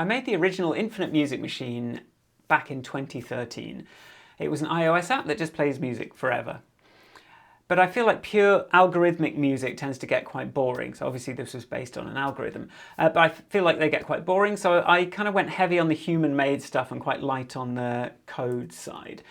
I made the original Infinite Music Machine back in 2013. It was an iOS app that just plays music forever. But I feel like pure algorithmic music tends to get quite boring. So obviously this was based on an algorithm. But I feel like they get quite boring. So I kind of went heavy on the human-made stuff and quite light on the code side.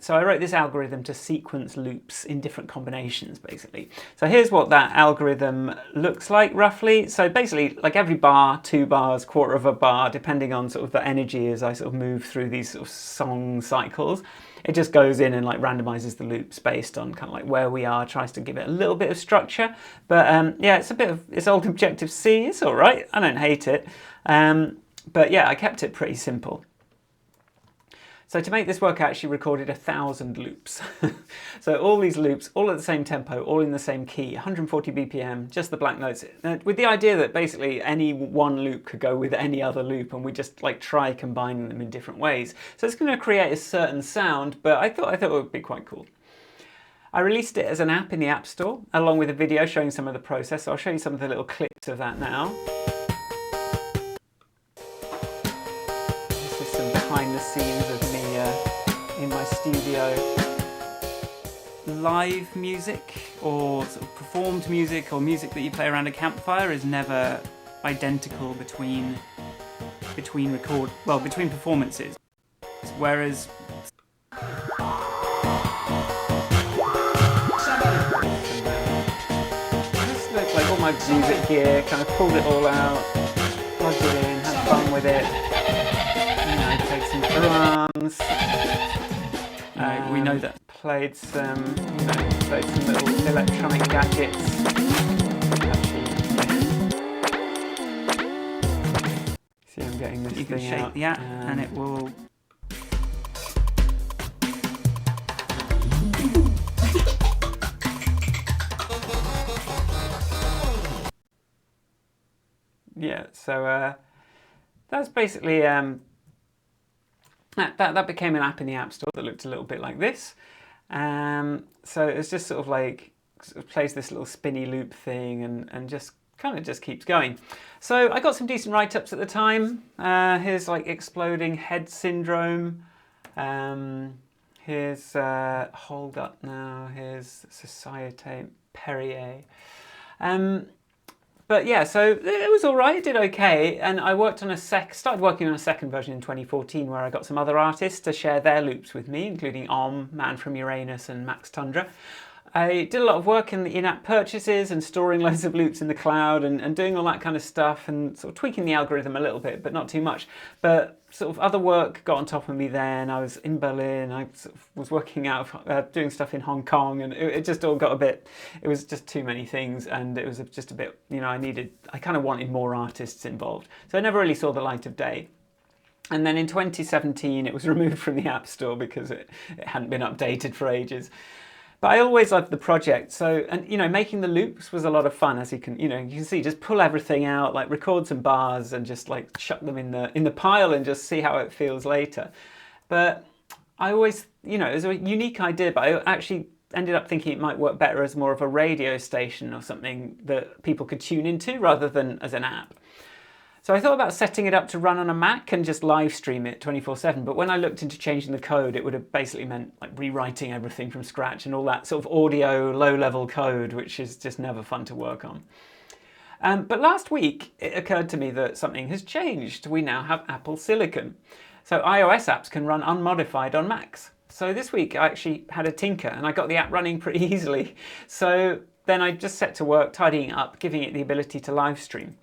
So I wrote this algorithm to sequence loops in different combinations, basically. So here's what that algorithm looks like, roughly. So basically, like every bar, 2 bars, quarter of a bar, depending on sort of the energy as I sort of move through these sort of song cycles, it just goes in and like randomizes the loops based on kind of like where we are, tries to give it a little bit of structure. But yeah, it's old Objective-C. It's all right. I don't hate it. But yeah, I kept it pretty simple. So to make this work, I actually recorded 1,000 loops. So all these loops, all at the same tempo, all in the same key, 140 BPM, just the black notes, with the idea that basically any one loop could go with any other loop, and we just like try combining them in different ways. So it's going to create a certain sound, but I thought it would be quite cool. I released it as an app in the App Store, along with a video showing some of the process. So I'll show you some of the little clips of that now. This is some behind the scenes of me in my studio. Live music or sort of performed music or music that you play around a campfire is never identical between performances. Whereas just look like all my music gear, kind of pulled it all out, plugged it in, had fun with it. You know, played some drums. We know that played some little electronic gadgets. See, I'm getting this you thing can shake out. the app and it will. Yeah, so that's basically that became an app in the App Store that looked a little bit like this. So it's just sort of plays this little spinny loop thing and just kind of just keeps going. So I got some decent write-ups at the time. Here's like exploding head syndrome. Here's hold up now. Here's Societe Perrier. But yeah, so it was all right, it did okay, and I started working on a second version in 2014 where I got some other artists to share their loops with me, including oMMM, From Uranus and Max Tundra. I did a lot of work in the in-app purchases and storing loads of loops in the cloud and doing all that kind of stuff and sort of tweaking the algorithm a little bit, but not too much. But sort of other work got on top of me then. I was in Berlin, I sort of was working out, doing stuff in Hong Kong, and it just all got a bit, it was just too many things, and it was just a bit, you know, I kind of wanted more artists involved. So I never really saw the light of day. And then in 2017, it was removed from the App Store because it hadn't been updated for ages. But I always loved the project. So, and you know, making the loops was a lot of fun, as you can see, just pull everything out, like record some bars and just like chuck them in the pile and just see how it feels later. But I always, you know, it was a unique idea, but I actually ended up thinking it might work better as more of a radio station or something that people could tune into rather than as an app. So I thought about setting it up to run on a Mac and just live stream it 24/7. But when I looked into changing the code, it would have basically meant like rewriting everything from scratch and all that sort of audio low-level code, which is just never fun to work on. But last week, it occurred to me that something has changed. We now have Apple Silicon. So iOS apps can run unmodified on Macs. So this week, I actually had a tinker and I got the app running pretty easily. So then I just set to work tidying it up, giving it the ability to live stream.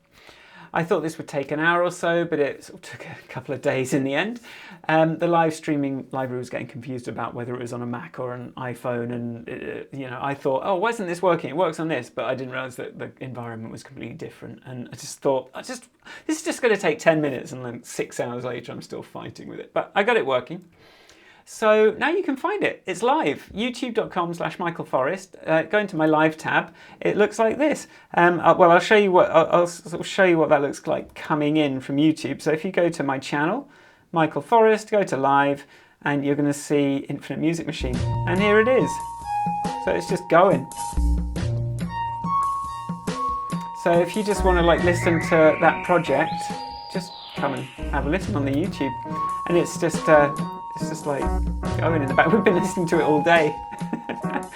I thought this would take an hour or so, but it sort of took a couple of days in the end. The live streaming library was getting confused about whether it was on a Mac or an iPhone, and you know, I thought, oh, why isn't this working? It works on this, but I didn't realize that the environment was completely different. And I just thought, this is just going to take 10 minutes, and then 6 hours later, I'm still fighting with it. But I got it working. So now you can find it. It's live. youtube.com/Michael Forrest. Go into my live tab. It looks like this. Well, I'll show you I'll sort of show you what that looks like coming in from YouTube. So if you go to my channel, Michael Forrest, go to live, and you're going to see Infinite Music Machine. And here it is. So it's just going. So if you just want to like listen to that project, just come and have a listen on the YouTube. And it's just like going in the back. We've been listening to it all day.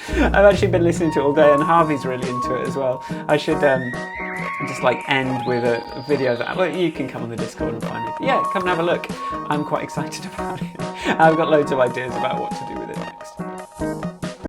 I've actually been listening to it all day, and Harvey's really into it as well. I should just like end with a video that, well, you can come on the Discord and find it. Yeah, come and have a look. I'm quite excited about it. I've got loads of ideas about what to do with it.